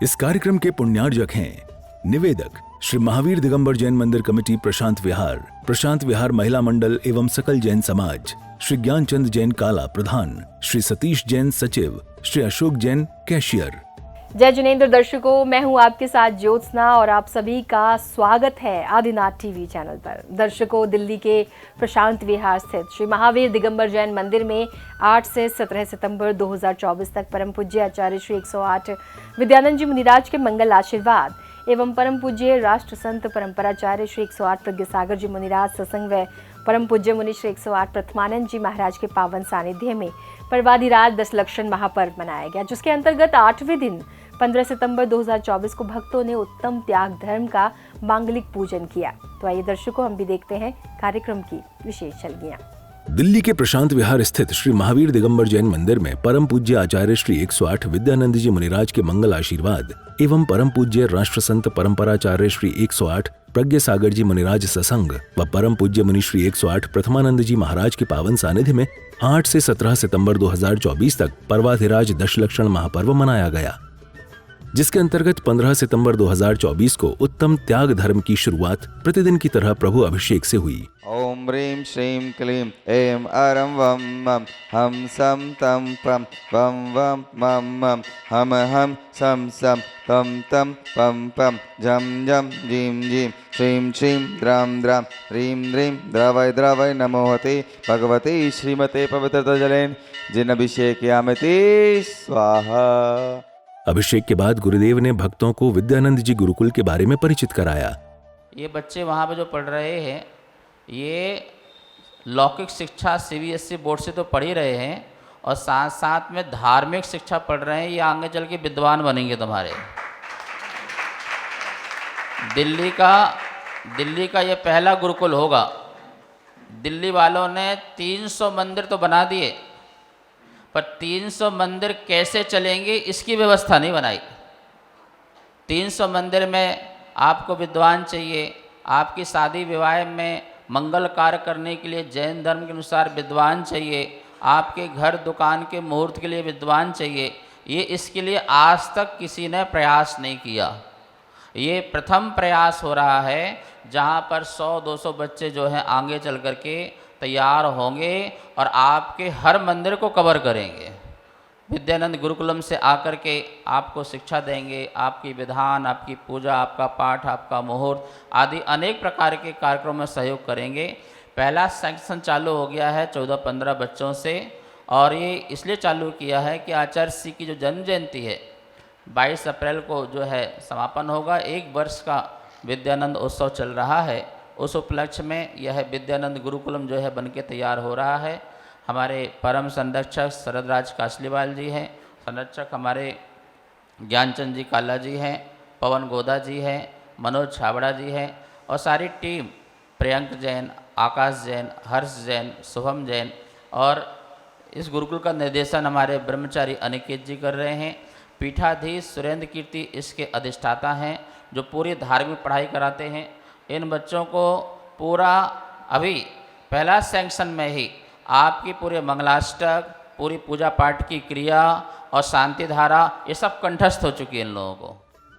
इस कार्यक्रम के पुण्यार्जक हैं निवेदक श्री महावीर दिगंबर जैन मंदिर कमेटी प्रशांत विहार महिला मंडल एवं सकल जैन समाज, श्री ज्ञानचंद जैन काला प्रधान, श्री सतीश जैन सचिव, श्री अशोक जैन कैशियर। जय जिनेंद्र दर्शकों, मैं हूं आपके साथ ज्योत्सना और आप सभी का स्वागत है आदिनाथ टीवी चैनल पर। दर्शकों, दिल्ली के प्रशांत विहार स्थित श्री महावीर दिगंबर जैन मंदिर में 8 से 17 सितंबर 2024 तक परम पूज्य आचार्य श्री 108 विद्यानंद जी मुनिराज के मंगल आशीर्वाद एवं परम पूज्य राष्ट्र संत परंपराचार्य श्री 108 प्रज्ञसागर जी मुनिराज सत्संग व परम पूज्य मुनि श्री 108 प्रथमानंद जी महाराज के पावन सानिध्य में पर्वाधिराज 10 लक्षण महापर्व मनाया गया, जिसके अंतर्गत 8वें दिन 15 सितंबर 2024 को भक्तों ने उत्तम त्याग धर्म का मांगलिक पूजन किया। तो आइए दर्शकों, हम भी देखते हैं कार्यक्रम की विशेष झलकियां। दिल्ली के प्रशांत विहार स्थित श्री महावीर दिगंबर जैन मंदिर में परम पूज्य आचार्य श्री 108 विद्यानंद जी मुनिराज के मंगल आशीर्वाद एवं परम पूज्य राष्ट्र संत परंपराचार्य श्री 108 प्रज्ञसागर जी मुनिराज सत्संग व परम पूज्य मुनि श्री 108 प्रथमानंद जी महाराज के पावन सानिध्य में 8 से 17 सितंबर 2024 तक पर्वाधिराज 10 लक्षण महापर्व मनाया गया, जिसके अंतर्गत 15 सितंबर 2024 को उत्तम त्याग धर्म की शुरुआत प्रतिदिन की तरह प्रभु अभिषेक से हुई। ओम ह्रीं श्रीं क्लीं ऐं अरं वं मं हम सम तम पम वं वं मं मं हम सम तम तम पम पम झम झम जीं जीं श्रीं श्रीं द्रां द्रां ह्रीं ह्रीं द्रवय नमोहते भगवते श्रीमते पवित्रता जलेन जिन अभिषेकयामिते स्वाहा। अभिषेक के बाद गुरुदेव ने भक्तों को विद्यानंद जी गुरुकुल के बारे में परिचित कराया। ये बच्चे वहाँ पे जो पढ़ रहे हैं, ये लौकिक शिक्षा सीबीएसई बोर्ड से तो पढ़ ही रहे हैं और साथ साथ में धार्मिक शिक्षा पढ़ रहे हैं। ये आगे चल के विद्वान बनेंगे तुम्हारे। दिल्ली का ये पहला गुरुकुल होगा। दिल्ली वालों ने 300 मंदिर तो बना दिए, पर 300 मंदिर कैसे चलेंगे इसकी व्यवस्था नहीं बनाई। 300 मंदिर में आपको विद्वान चाहिए, आपकी शादी विवाह में मंगल कार्य करने के लिए जैन धर्म के अनुसार विद्वान चाहिए, आपके घर दुकान के मुहूर्त के लिए विद्वान चाहिए। ये इसके लिए आज तक किसी ने प्रयास नहीं किया। ये प्रथम प्रयास हो रहा है जहाँ पर 100-200 बच्चे जो हैं आगे चल कर के तैयार होंगे और आपके हर मंदिर को कवर करेंगे। विद्यानंद गुरुकुलम से आकर के आपको शिक्षा देंगे, आपकी विधान, आपकी पूजा, आपका पाठ, आपका मुहूर्त आदि अनेक प्रकार के कार्यक्रमों में सहयोग करेंगे। पहला सेक्शन चालू हो गया है 14-15 बच्चों से, और ये इसलिए चालू किया है कि आचार्य श्री की जो जन्म जयंती है 22 अप्रैल को जो है समापन होगा। 1 वर्ष का विद्यानंद उत्सव चल रहा है। उस उपलक्ष्य में यह विद्यानंद गुरुकुलम जो है बनके तैयार हो रहा है। हमारे परम संरक्षक शरदराज कासलीवाल जी हैं, संरक्षक हमारे ज्ञानचंद जी काला जी हैं, पवन गोदा जी हैं, मनोज छाबड़ा जी हैं और सारी टीम प्रियंक जैन, आकाश जैन, हर्ष जैन, शुभम जैन, और इस गुरुकुल का निर्देशन हमारे ब्रह्मचारी अनिकेत जी कर रहे हैं। पीठाधीश सुरेंद्र कीर्ति इसके अधिष्ठाता हैं, जो पूरी धार्मिक पढ़ाई कराते हैं। इन बच्चों को पूरा अभी पहला सेक्शन में ही आपकी पूरे मंगलाष्टक, पूरी पूजा पाठ की क्रिया और शांति धारा ये सब कंठस्थ हो चुकी है इन लोगों को।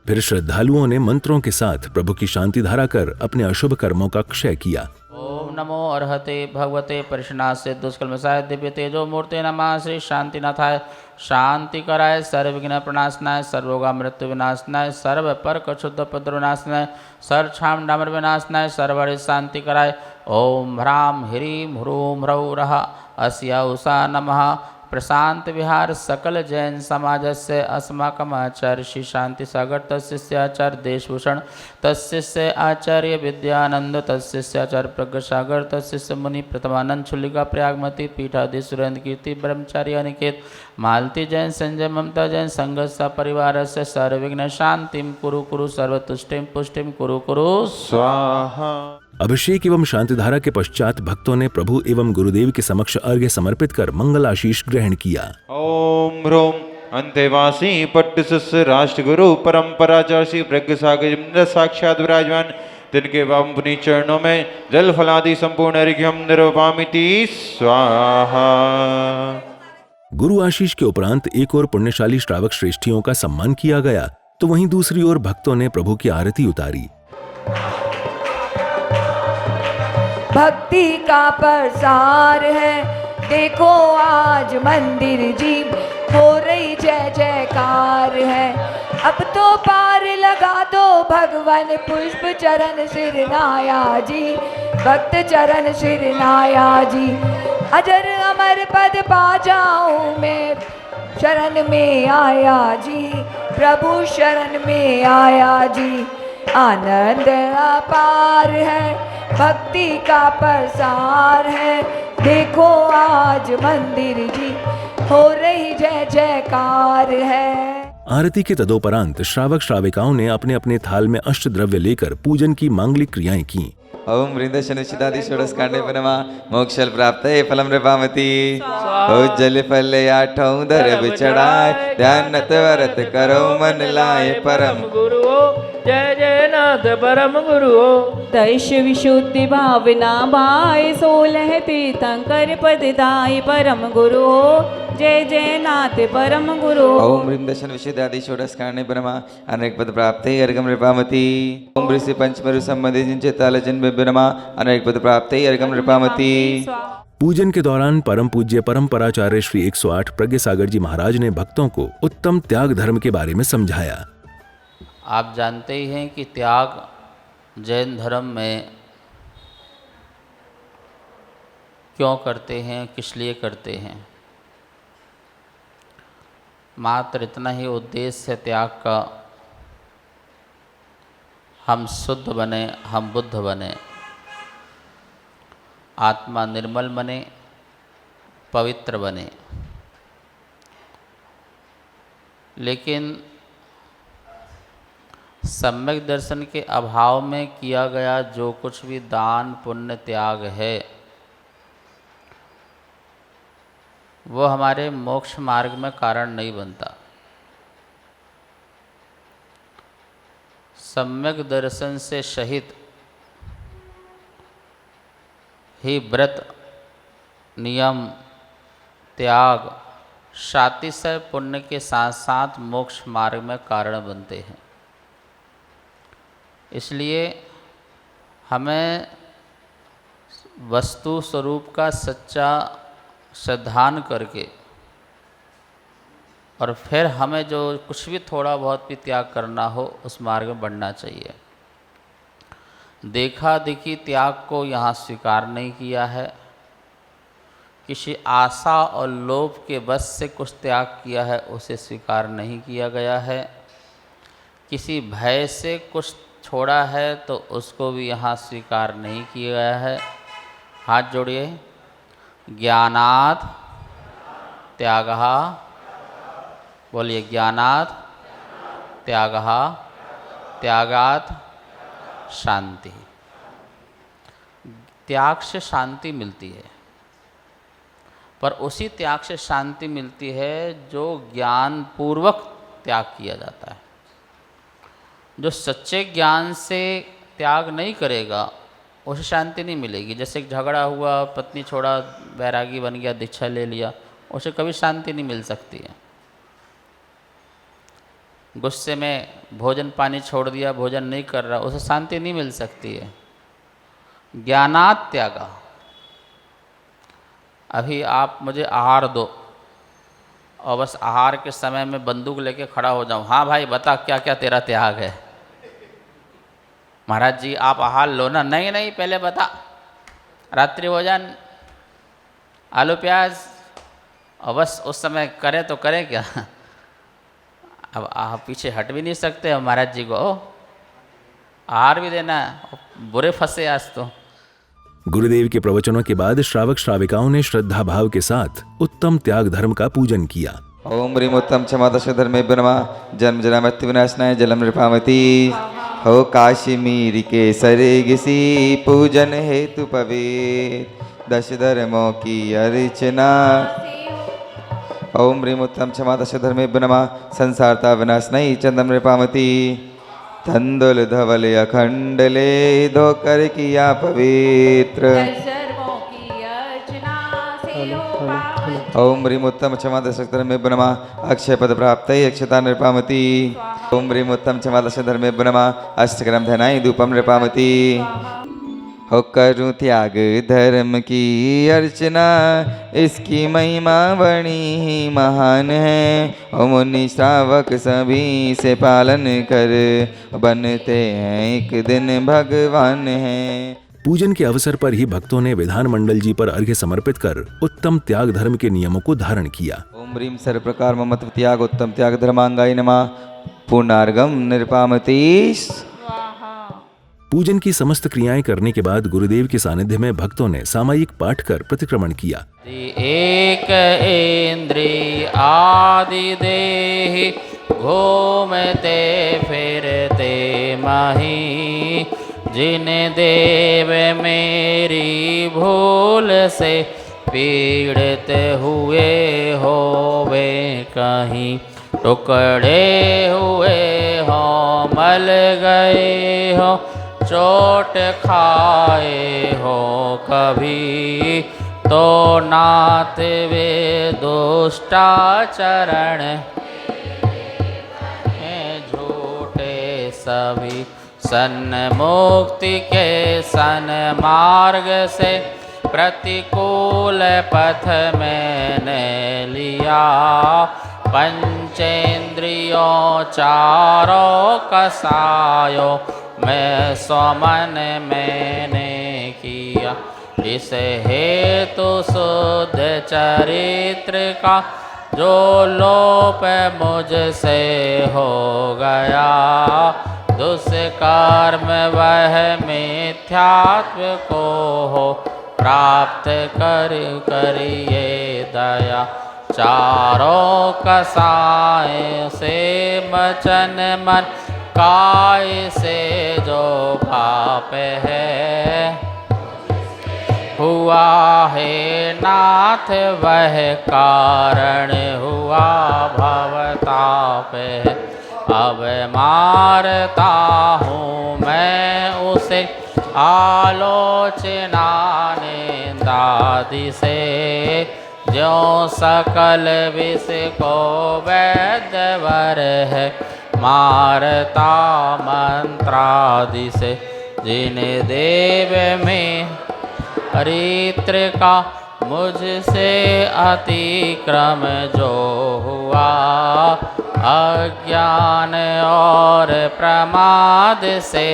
फिर श्रद्धालुओं ने मंत्रों के साथ प्रभु की शांति धारा कर अपने अशुभ कर्मों का क्षय किया। ओम नमो अर्हते भगवते परिशनास्य दुष्कर्मसाय दिव्य तेजो मूर्ते नमः श्री शांतिनाथाय शांति कराय सर्वविघ्न प्रणाशनाय सर्वरोगा मृत्यु विनाशनाय सर्व पर कक्षुद्ध उपद्रव विनाशनाय सर्वक्षाम डामर विनाशनाय सर्वरि शांति कराय। ओम ह्रां ह्रीं ह्रूं ह्रौं रः अस्या उषा नमः। प्रशांत विहार सकल जैन समाजस्य अस्माकम् आचार्य श्री शांति सागर तस्य आचार्य देशभूषण तस्य आचार्य विद्यानंद तस्य आचार्य प्रज्ञसागर तस्य मुनि प्रथमानंद छुल्लिका प्रयागमती पीठाधीश सुरेंद्र कीर्ति ब्रह्मचारी अनिकेत मालती जैन संजय ममता जैन संगस्थ परिवार से सर्वविघ्न शांतिम कुरु सर्वतुष्टिम पुष्टिम कुरु स्वाहा। अभिषेक एवं शांतिधारा के पश्चात भक्तों ने प्रभु एवं गुरुदेव के समक्ष अर्घ्य समर्पित कर मंगल आशीष ग्रहण किया। ओम ह्रोम अंतेवासी पट्टस्य राष्ट्रगुरु परंपराचार्य श्री प्रज्ञसागर साक्षात विराजमान तिनके पावन पुनीत चरणों में जल फलादि संपूर्ण अर्घ्यम निरूपामिति स्वाहा। गुरु आशीष के उपरांत एक और पुण्यशाली श्रावक श्रेष्ठियों का सम्मान किया गया, तो वहीं दूसरी ओर भक्तों ने प्रभु की आरती उतारी। भक्ति का प्रसार है, देखो आज मंदिर जी हो रही जय जयकार है। अब तो पार लगा दो भगवान पुष्प चरण सिरनाया जी, भक्त चरण सिरनाया जी। अजर अमर पद पा जाऊं मैं, शरण में आया जी, प्रभु शरण में आया जी। आनंद अपार है, भक्ति का प्रसार है, देखो आज मंदिर जी हो रही जय जयकार है। आरती के तदोपरांत श्रावक श्राविकाओं ने अपने अपने थाल में अष्टद्रव्य लेकर पूजन की मांगलिक क्रियाएं की। ओम वृंदशनुचितादि षोडशकाण्डे प्रणमा मोक्षल प्राप्त फलम नृपामति। जल फल आठों दर बिचड़ाए, ध्यान नत व्रत करो मन लाए परम गुरु जय जय नाथ परम गुरु। दश विशुद्धि भावना भाई, 16 तीर्थंकर पद दाई परम गुरु हो, जय जय नाथ परम गुरु। ओम वृंदशन विशुद्धादि षोडशकाण्डे प्रणमा अनेक पद प्राप्त अर्घम नृपामति। ओम ऋषि पंचमरु संबंधी जिनचे ताल जन्म प्रणमा अनेक पद प्राप्त अर्घम नृपामति। पूजन के दौरान परम पूज्य परम्पराचार्य श्री 108 प्रज्ञ सागर जी महाराज ने भक्तों को उत्तम त्याग धर्म के बारे में समझाया। आप जानते ही हैं कि त्याग जैन धर्म में क्यों करते हैं, किस लिए करते हैं। मात्र इतना ही उद्देश्य है त्याग का, हम शुद्ध बने, हम बुद्ध बने, आत्मा निर्मल बने, पवित्र बने। लेकिन सम्यक दर्शन के अभाव में किया गया जो कुछ भी दान पुण्य त्याग है, वो हमारे मोक्ष मार्ग में कारण नहीं बनता। सम्यक दर्शन से सहित ही व्रत, नियम, त्याग, सातिशय पुण्य के साथ साथ मोक्ष मार्ग में कारण बनते हैं। इसलिए हमें वस्तु स्वरूप का सच्चा श्रद्धान करके और फिर हमें जो कुछ भी थोड़ा बहुत भी त्याग करना हो उस मार्ग में बढ़ना चाहिए। देखा देखी त्याग को यहाँ स्वीकार नहीं किया है। किसी आशा और लोभ के बस से कुछ त्याग किया है उसे स्वीकार नहीं किया गया है। किसी भय से कुछ छोड़ा है तो उसको भी यहाँ स्वीकार नहीं किया गया है। हाथ जोड़िए। ज्ञानात् त्यागः, बोलिए ज्ञानात् त्यागः, त्यागात् शांति। त्याग से शांति मिलती है, पर उसी त्याग से शांति मिलती है जो ज्ञान पूर्वक त्याग किया जाता है। जो सच्चे ज्ञान से त्याग नहीं करेगा उसे शांति नहीं मिलेगी। जैसे झगड़ा हुआ, पत्नी छोड़ा, बैरागी बन गया, दीक्षा ले लिया, उसे कभी शांति नहीं मिल सकती है। गुस्से में भोजन पानी छोड़ दिया, भोजन नहीं कर रहा, उसे शांति नहीं मिल सकती है। ज्ञानात् त्यागा। अभी आप मुझे आहार दो और बस आहार के समय में बंदूक लेके खड़ा हो जाऊं, हाँ भाई बता क्या क्या तेरा त्याग है। महाराज जी आप आहार लो ना, नहीं नहीं पहले बता। रात्रि भोजन, आलू प्याज, और बस उस समय करें तो करें क्या। अब आप पीछे हट भी नहीं सकते। महाराज जी को आहार भी देना, बुरे फंसे आज तो। गुरुदेव के प्रवचनों के बाद श्रावक श्राविकाओं ने श्रद्धा भाव के साथ उत्तम त्याग धर्म का पूजन किया। ओम ह्रीं उत्तम क्षमा दश धर्मे ब्रमा जन्म जरा मृत्यु विनाशनाय जलम नृपामति। हो काश्मीर के सरे गिसी पूजन हेतु पवित्र 10 धर्मों की अर्चना। ओम ह्रीं उत्तम क्षमा दश धर्मे ब्रमा संसारता विनाशनाय चंदम नृपामति। तंदुल धवल अखंडले धोकर किया पवित्र। सर्वों की अर्चना से हो ओम ह्रीम उत्तम क्षमा दशक धर्मे नमः अक्षय पद प्राप्त अक्षता नृपामती। ओम ह्रीम उत्तम क्षमा दशक धर्मे नमः अष्टकरम धनाई धूपम नृपामती। हो करूँ त्याग धर्म की अर्चना, इसकी महिमा बड़ी ही महान है। ओ मुनि श्रावक सभी से पालन कर, बनते हैं एक दिन भगवान है। पूजन के अवसर पर ही भक्तों ने विधानमंडल जी पर अर्घ्य समर्पित कर उत्तम त्याग धर्म के नियमों को धारण किया। ओम ह्रीम सर्व प्रकार ममत्व त्याग उत्तम त्याग धर्मांगाय नमः पूर्णार्घम नृपामती। पूजन की समस्त क्रियाएं करने के बाद गुरुदेव के सानिध्य में भक्तों ने सामायिक पाठ कर प्रतिक्रमण किया। एक इंद्रिय आदि देहि, घूमते फिरते मही। जिन देव मेरी भूल से, पीड़ित हुए होवे कहीं। टुकड़े हुए हो मल गए हो, चोट खाए हो कभी। तो नाथ वे दुष्टाचरण झूठे सभी। सन्मुक्ति के सन्मार्ग से, प्रतिकूल पथ मैंने लिया। पंचेंद्रियों चारों कसायो, मैं स्वमन मैंने किया। इस हेतु शुद्ध चरित्र का, जो लोप मुझसे हो गया। दुष्कर्म वह मिथ्यात्व को हो, प्राप्त करिए दया। चारों कसाय से वचन मन, काय से जो पाप है। हुआ है नाथ वह कारण, हुआ भवताप है। अब मारता हूँ मैं उसे, आलोचना निंदादि से। ज्यों सकल विष को वैद्यवर है, मारता मंत्रादि से। जिन देव में चरित्र का, मुझसे अतिक्रम जो हुआ। अज्ञान और प्रमाद से,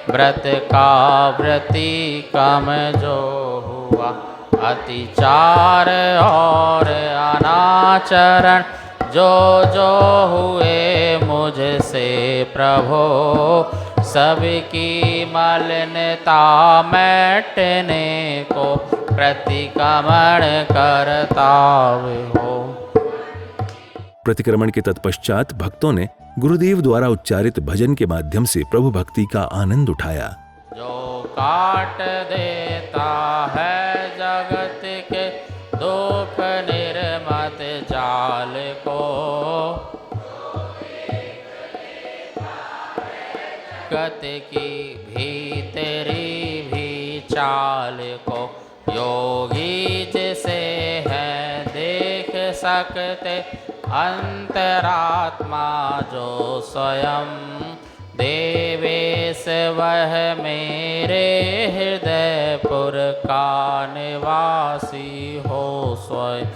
व्रत का व्रतिकम जो हुआ। अतिचार और अनाचरण जो जो हुए मुझसे प्रभो। सबकी मलिनता मिटने को, प्रतिक्रमण करता हो। प्रतिक्रमण के तत्पश्चात भक्तों ने गुरुदेव द्वारा उच्चारित भजन के माध्यम से प्रभु भक्ति का आनंद उठाया। जो काट देता है जगत के दुख निर्मत जाल को। गत की भीतरी भी चाल को, योगी जिसे है देख सकते। अंतरात्मा जो स्वयं, देवेश वह मेरे हृदयपुर का निवासी हो स्वयं।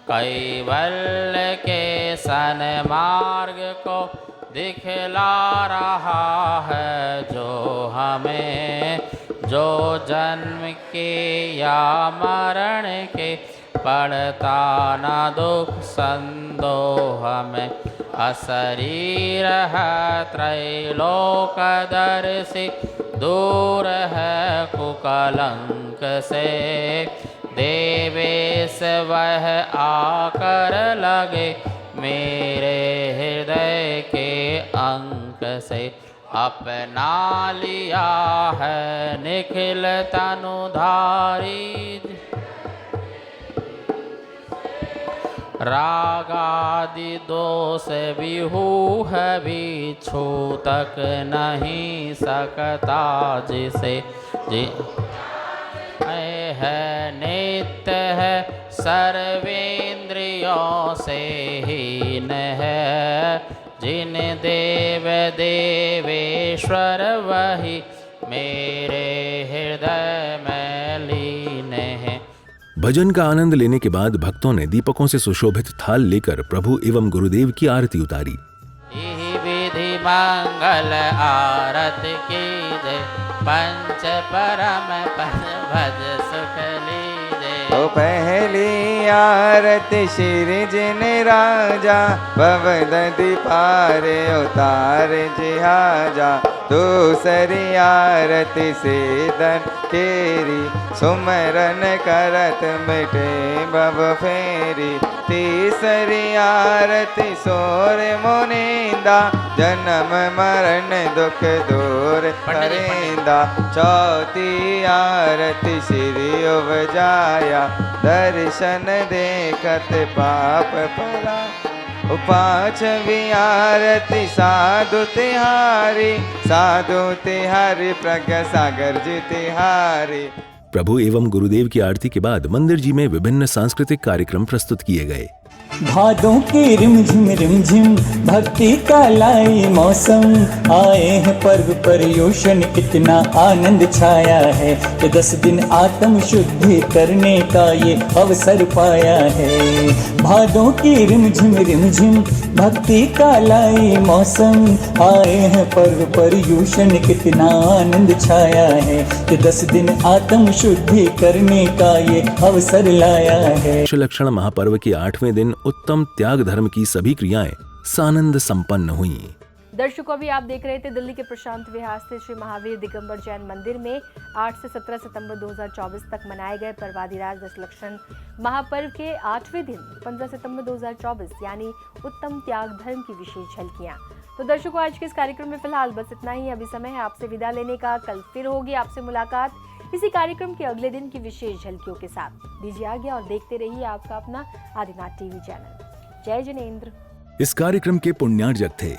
कैवल्य के सन्मार्ग को दिखला रहा है जो हमें। जो जन्म के या मरण के, पड़ता न दुख संदोह में। अशरीर है त्रैलोकदर्शी, दूर है कुकलंक से। देवेश वह आकर लगे, मेरे हृदय के अंक से। अपना लिया है निखिल तनुधारी। रागादि दोष विहू है, बिच्छू तक नहीं सकता जिसे। जी है नित्य है सर्वेंद्रियों से हीन है, जिन देव देवेश्वर वही मेरे हृदय में लीन है। भजन का आनंद लेने के बाद भक्तों ने दीपकों से सुशोभित थाल लेकर प्रभु एवं गुरुदेव की आरती उतारी। यही विधि मंगल आरती की जय, पंच परम पद भज सुख लीजय। ओ पहली आरती श्री जिन राजा, भवदधि पार उतार जिहाजा। दूसरी आरती सीधन केरी, सुमरन करत मिटे भव फेरी। तीसरी आरती सोर मुनिंदा, जन्म मरण दुख दूर करेंदा। चौथी आरती श्री उपजाया, दर्शन देखत पाप परा। पांचवी आरती साधु तिहारी, साधु तिहारी प्रज्ञा सागर जी तिहारी। प्रभु एवं गुरुदेव की आरती के बाद मंदिर जी में विभिन्न सांस्कृतिक कार्यक्रम प्रस्तुत किए गए। भादों की रिमझिम भक्ति का लाई मौसम, आए हैं पर्व पर्यूषण कितना आनंद छाया है। कि 10 दिन आत्म शुद्धि करने का ये अवसर पाया है। भादों की रिमझिम भक्ति का लाई मौसम, आए हैं पर्व पर्यूषण कितना आनंद छाया है। कि 10 दिन आत्म शुद्धि करने का ये अवसर लाया है। लक्षण महापर्व के 8वें दिन उत्तम त्याग धर्म की सभी क्रियाएं सानंद संपन्न हुईं। दर्शकों, अभी आप देख रहे थे दिल्ली के प्रशांत विहार स्थित श्री महावीर दिगंबर जैन मंदिर में 8 से 17 सितंबर 2024 तक मनाए गए पर्वाधिराज दशलक्षण महापर्व के 8वें दिन 15 सितंबर 2024 यानी उत्तम त्याग धर्म की विशेष झलकियां। तो दर्शकों, आज के इस कार्यक्रम में फिलहाल बस इतना ही। अभी समय है आपसे विदा लेने का। कल फिर होगी आपसे मुलाकात इसी कार्यक्रम के अगले दिन की विशेष झलकियों के साथ। दीजिए आज्ञा और देखते रहिए आपका अपना आदिनाथ टीवी चैनल। जय जिनेंद्र। इस कार्यक्रम के पुण्यार्जक थे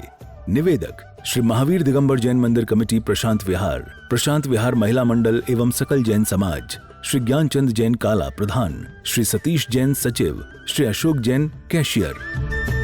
निवेदक श्री महावीर दिगंबर जैन मंदिर कमेटी प्रशांत विहार महिला मंडल एवं सकल जैन समाज, श्री ज्ञानचंद जैन काला प्रधान, श्री सतीश जैन सचिव, श्री अशोक जैन कैशियर।